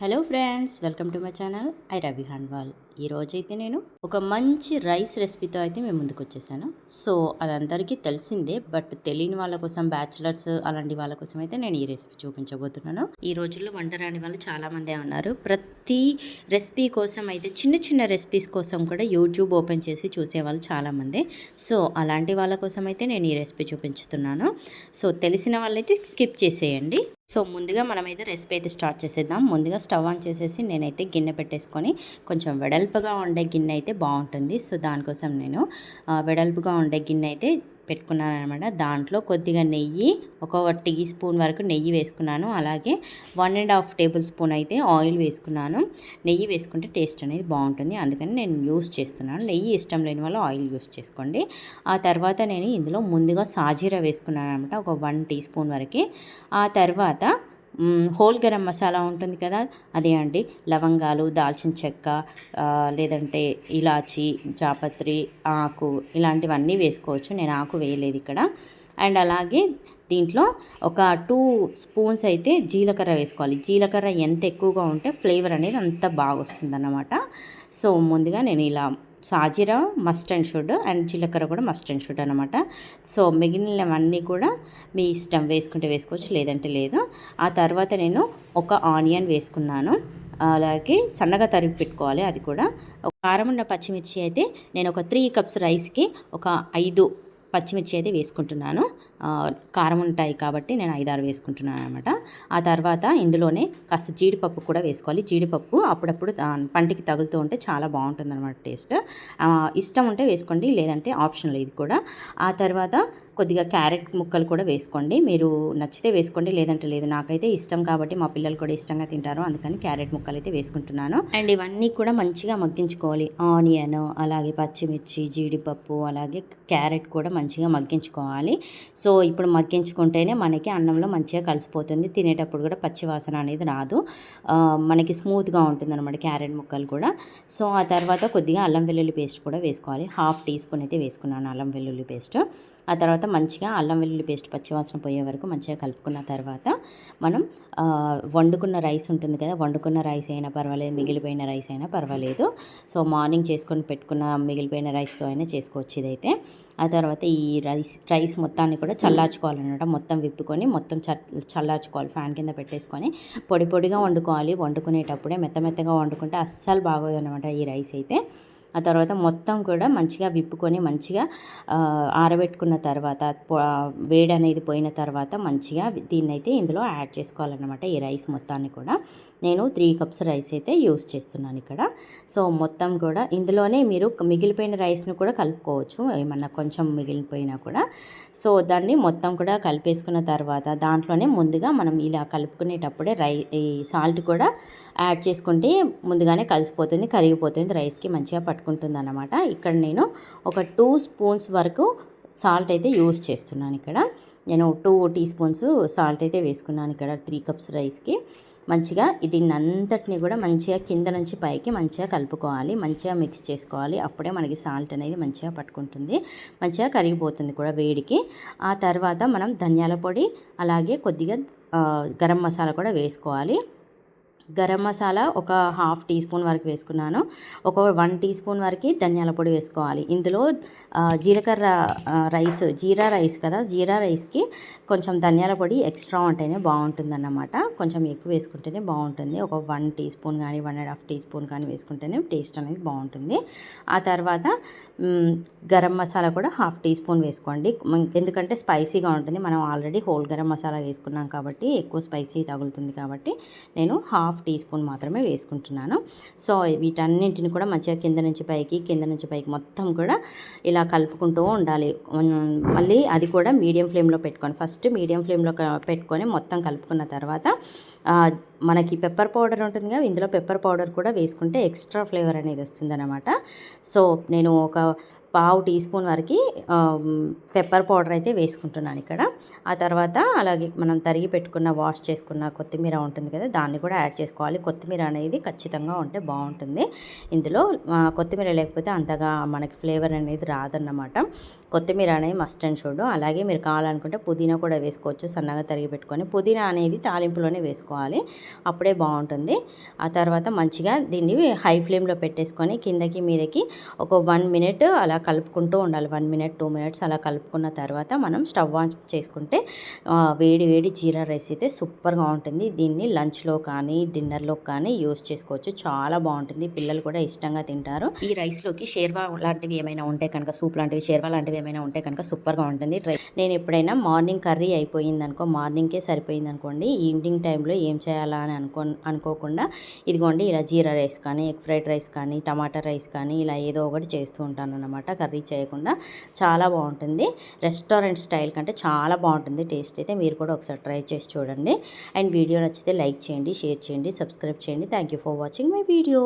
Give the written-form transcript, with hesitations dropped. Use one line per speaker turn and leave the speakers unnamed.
Hello friends, welcome to my channel Ravi Hanwal. ఈరోజైతే నేను ఒక మంచి రైస్ రెసిపీతో అయితే మేము ముందుకు వచ్చేసాను. సో అది అందరికీ తెలిసిందే, బట్ తెలియని వాళ్ళ కోసం, బ్యాచిలర్స్ అలాంటి వాళ్ళ కోసం అయితే నేను ఈ రెసిపీ చూపించబోతున్నాను. ఈ రోజుల్లో వంట రాని వాళ్ళు చాలామందే ఉన్నారు. ప్రతి రెసిపీ కోసం అయితే చిన్న చిన్న రెసిపీస్ కోసం కూడా యూట్యూబ్ ఓపెన్ చేసి చూసేవాళ్ళు చాలామంది. సో అలాంటి వాళ్ళ కోసం అయితే నేను ఈ రెసిపీ చూపించుతున్నాను. సో తెలిసిన వాళ్ళైతే స్కిప్ చేసేయండి. సో ముందుగా మనమైతే రెసిపీ అయితే స్టార్ట్ చేసేద్దాం. ముందుగా స్టవ్ ఆన్ చేసేసి నేనైతే గిన్నె పెట్టేసుకొని, కొంచెం వెడల్పుగా ఉండే గిన్నె అయితే బాగుంటుంది. సో దానికోసం నేను వెడల్పుగా ఉండే గిన్నె అయితే పెట్టుకున్నాను అనమాట. దాంట్లో కొద్దిగా నెయ్యి, ఒక టీ స్పూన్ వరకు నెయ్యి వేసుకున్నాను. అలాగే 1.5 టేబుల్ స్పూన్ అయితే ఆయిల్ వేసుకున్నాను. నెయ్యి వేసుకుంటే టేస్ట్ అనేది బాగుంటుంది, అందుకని నేను యూస్ చేస్తున్నాను. నెయ్యి ఇష్టం లేని వాళ్ళు ఆయిల్ యూస్ చేసుకోండి. ఆ తర్వాత నేను ఇందులో ముందుగా సాజీరా వేసుకున్నాను అనమాట, ఒక 1 టీ స్పూన్ వరకు. ఆ తర్వాత హోల్ గరం మసాలా ఉంటుంది కదా, అదే అండి. లవంగాలు, దాల్చిన చెక్క, లేదంటే ఇలాచి, జాపత్రి, ఆకు ఇలాంటివన్నీ వేసుకోవచ్చు. నేను ఆకు వేయలేదు ఇక్కడ. అండ్ అలాగే దీంట్లో ఒక 2 స్పూన్స్ అయితే జీలకర్ర వేసుకోవాలి. జీలకర్ర ఎంత ఎక్కువగా ఉంటే ఫ్లేవర్ అనేది అంత బాగా వస్తుంది అన్నమాట. సో ముందుగా నేను ఇలా సాజీరా మస్ట్ అండ్ షుడ్, అండ్ జీలకర్ర కూడా మస్ట్ అండ్ షుడ్ అనమాట. సో మిగిలినవన్నీ కూడా మీ ఇష్టం, వేసుకుంటే వేసుకోవచ్చు, లేదంటే లేదు. ఆ తర్వాత నేను ఒక ఆనియన్ వేసుకున్నాను. అలాగే సన్నగా తరిగి పెట్టుకోవాలి అది కూడా. కారం ఉన్న పచ్చిమిర్చి అయితే నేను ఒక 3 కప్స్ రైస్కి ఒక 5 పచ్చిమిర్చి అయితే వేసుకుంటున్నాను. కారం ఉంటాయి కాబట్టి నేను 5-6 వేసుకుంటున్నాను అనమాట. ఆ తర్వాత ఇందులోనే కాస్త జీడిపప్పు కూడా వేసుకోవాలి. జీడిపప్పు అప్పుడప్పుడు పంటికి తగులుతూ ఉంటే చాలా బాగుంటుంది అనమాట టేస్ట్. ఇష్టం ఉంటే వేసుకోండి, లేదంటే ఆప్షనల్ ఇది కూడా. ఆ తర్వాత కొద్దిగా క్యారెట్ ముక్కలు కూడా వేసుకోండి. మీరు నచ్చితే వేసుకోండి, లేదంటే లేదు. నాకైతే ఇష్టం కాబట్టి మా పిల్లలు కూడా ఇష్టంగా తింటారు, అందుకని క్యారెట్ ముక్కలు అయితే వేసుకుంటున్నాను. అండ్ ఇవన్నీ కూడా మంచిగా మగ్గించుకోవాలి. ఆనియన్, అలాగే పచ్చిమిర్చి, జీడిపప్పు, అలాగే క్యారెట్ కూడా మంచిగా మగ్గించుకోవాలి. సో ఇప్పుడు మగ్గించుకుంటేనే మనకి అన్నంలో మంచిగా కలిసిపోతుంది. తినేటప్పుడు కూడా పచ్చి వాసన అనేది రాదు, మనకి స్మూత్గా ఉంటుంది అనమాట క్యారెట్ ముక్కలు కూడా. సో ఆ తర్వాత కొద్దిగా అల్లం వెల్లుల్లి పేస్ట్ కూడా వేసుకోవాలి. 1/2 టీ స్పూన్ అయితే వేసుకున్నాను అల్లం వెల్లుల్లి పేస్ట్. ఆ తర్వాత మంచిగా అల్లం వెల్లుల్లి పేస్ట్ పచ్చివాసన పోయే వరకు మంచిగా కలుపుకున్న తర్వాత మనం వండుకున్న రైస్ ఉంటుంది కదా, వండుకున్న రైస్ అయినా పర్వాలేదు, మిగిలిపోయిన రైస్ అయినా పర్వాలేదు. సో మార్నింగ్ చేసుకొని పెట్టుకున్న మిగిలిపోయిన రైస్తో అయినా చేసుకోవచ్చు ఇదైతే. ఆ తర్వాత ఈ రైస్ మొత్తాన్ని కూడా చల్లార్చుకోవాలన్నమాట. మొత్తం విప్పుకొని మొత్తం చల్లార్చుకోవాలి. ఫ్యాన్ కింద పెట్టేసుకొని పొడి పొడిగా వండుకోవాలి. వండుకునేటప్పుడే మెత్తగా వండుకుంటే అస్సలు బాగోదు అనమాట ఈ రైస్ అయితే. ఆ తర్వాత మొత్తం కూడా మంచిగా విప్పుకొని మంచిగా ఆరబెట్టుకున్న తర్వాత, వేడి అనేది పోయిన తర్వాత మంచిగా దీన్నైతే ఇందులో యాడ్ చేసుకోవాలన్నమాట. ఈ రైస్ మొత్తాన్ని కూడా నేను 3 కప్స్ రైస్ అయితే యూస్ చేస్తున్నాను ఇక్కడ. సో మొత్తం కూడా ఇందులోనే మీరు మిగిలిపోయిన రైస్ను కూడా కలుపుకోవచ్చు, ఏమన్నా కొంచెం మిగిలిపోయినా కూడా. సో దాన్ని మొత్తం కూడా కలిపేసుకున్న తర్వాత దాంట్లోనే ముందుగా మనం ఇలా కలుపుకునేటప్పుడే ఈ సాల్ట్ కూడా యాడ్ చేసుకుంటే ముందుగానే కలిసిపోతుంది, కరిగిపోతుంది, రైస్కి మంచిగా పట్టుకుంటుంది అన్నమాట. ఇక్కడ నేను ఒక 2 స్పూన్స్ వరకు సాల్ట్ అయితే యూస్ చేస్తున్నాను ఇక్కడ. నేను 2 టీ స్పూన్స్ సాల్ట్ అయితే వేసుకున్నాను ఇక్కడ 3 కప్స్ రైస్కి. మంచిగా దీన్ని అంతటిని కూడా మంచిగా కింద నుంచి పైకి మంచిగా కలుపుకోవాలి, మంచిగా మిక్స్ చేసుకోవాలి. అప్పుడే మనకి సాల్ట్ అనేది మంచిగా పట్టుకుంటుంది, మంచిగా కరిగిపోతుంది కూడా వేడికి. ఆ తర్వాత మనం ధనియాల పొడి, అలాగే కొద్దిగా గరం మసాలా కూడా వేసుకోవాలి. గరం మసాలా ఒక 1/2 టీ స్పూన్ వరకు వేసుకున్నాను. ఒక 1 టీ స్పూన్ వరకు ధనియాల పొడి వేసుకోవాలి. ఇందులో జీలకర్ర జీరా రైస్ కదా, జీరా రైస్కి కొంచెం ధనియాల పొడి ఎక్స్ట్రా ఉంటేనే బాగుంటుందన్నమాట. కొంచెం ఎక్కువ వేసుకుంటేనే బాగుంటుంది. ఒక 1 టీ స్పూన్ కానీ 1.5 టీ స్పూన్ కానీ వేసుకుంటేనే టేస్ట్ అనేది బాగుంటుంది. ఆ తర్వాత గరం మసాలా కూడా 1/2 టీ స్పూన్ వేసుకోండి, ఎందుకంటే స్పైసీగా ఉంటుంది. మనం ఆల్రెడీ హోల్ గరం మసాలా వేసుకున్నాం కాబట్టి ఎక్కువ స్పైసీ తగులుతుంది కాబట్టి నేను 1/2 టీ స్పూన్ మాత్రమే వేసుకుంటున్నాను. సో వీటన్నింటిని కూడా మంచిగా కింద నుంచి పైకి మొత్తం కూడా ఇలా కలుపుకుంటూ ఉండాలి. మళ్ళీ అది కూడా మీడియం ఫ్లేమ్లో పెట్టుకొని, ఫస్ట్ మీడియం ఫ్లేమ్లో పెట్టుకొని మొత్తం కలుపుకున్న తర్వాత మనకి పెప్పర్ పౌడర్ ఉంటుంది కదా, ఇందులో పెప్పర్ పౌడర్ కూడా వేసుకుంటే ఎక్స్ట్రా ఫ్లేవర్ అనేది వస్తుందన్నమాట. సో నేను ఒక పావు టీ స్పూన్ వరకు పెప్పర్ పౌడర్ అయితే వేసుకుంటున్నాను ఇక్కడ. ఆ తర్వాత అలాగే మనం తరిగి పెట్టుకున్న వాష్ చేసుకున్న కొత్తిమీర ఉంటుంది కదా, దాన్ని కూడా యాడ్ చేసుకోవాలి. కొత్తిమీర అనేది ఖచ్చితంగా ఉంటే బాగుంటుంది. ఇందులో కొత్తిమీర లేకపోతే అంతగా మనకి ఫ్లేవర్ అనేది రాదన్నమాట. కొత్తిమీర అనేది మస్ట్ అండ్ షుడ్. అలాగే మీరు కావాలనుకుంటే పుదీనా కూడా వేసుకోవచ్చు, సన్నగా తరిగి పెట్టుకొని. పుదీనా అనేది తాలింపులోనే వేసుకోవాలి, అప్పుడే బాగుంటుంది. ఆ తర్వాత మంచిగా దీన్ని హై ఫ్లేమ్లో పెట్టేసుకొని కిందకి మీదకి ఒక 1 మినిట్ అలా కలుపుకుంటూ ఉండాలి. 1 మినిట్ 2 మినిట్స్ అలా కలుపుకున్న తర్వాత మనం స్టవ్ ఆన్ చేసుకుంటే వేడి వేడి జీరా రైస్ అయితే సూపర్గా ఉంటుంది. దీన్ని లంచ్లో కానీ డిన్నర్లో కానీ యూస్ చేసుకోవచ్చు. చాలా బాగుంటుంది, పిల్లలు కూడా ఇష్టంగా తింటారు. ఈ రైస్లోకి షేర్వా లాంటివి ఏమైనా ఉంటే కనుక, సూప్ లాంటివి, షేర్వా లాంటివి ఏమైనా ఉంటే కనుక సూపర్గా ఉంటుంది. నేను ఎప్పుడైనా మార్నింగ్ కర్రీ అయిపోయిందనుకో, మార్నింగ్కే సరిపోయింది అనుకోండి, ఈవినింగ్ టైంలో ఏం చేయాలా అని అనుకోకుండా ఇదిగోండి ఇలా జీరా రైస్ కానీ, ఎగ్ ఫ్రైడ్ రైస్ కానీ, టమాటా రైస్ కానీ ఇలా ఏదో ఒకటి చేస్తూ ఉంటాను అన్నమాట, కర్రీ చేయకుండా. చాలా బాగుంటుంది, రెస్టారెంట్ స్టైల్ కంటే చాలా బాగుంటుంది టేస్ట్ అయితే. మీరు కూడా ఒకసారి ట్రై చేసి చూడండి. అండ్ వీడియో నచ్చితే లైక్ చేయండి, షేర్ చేయండి, సబ్స్క్రైబ్ చేయండి. Thank you for watching my video.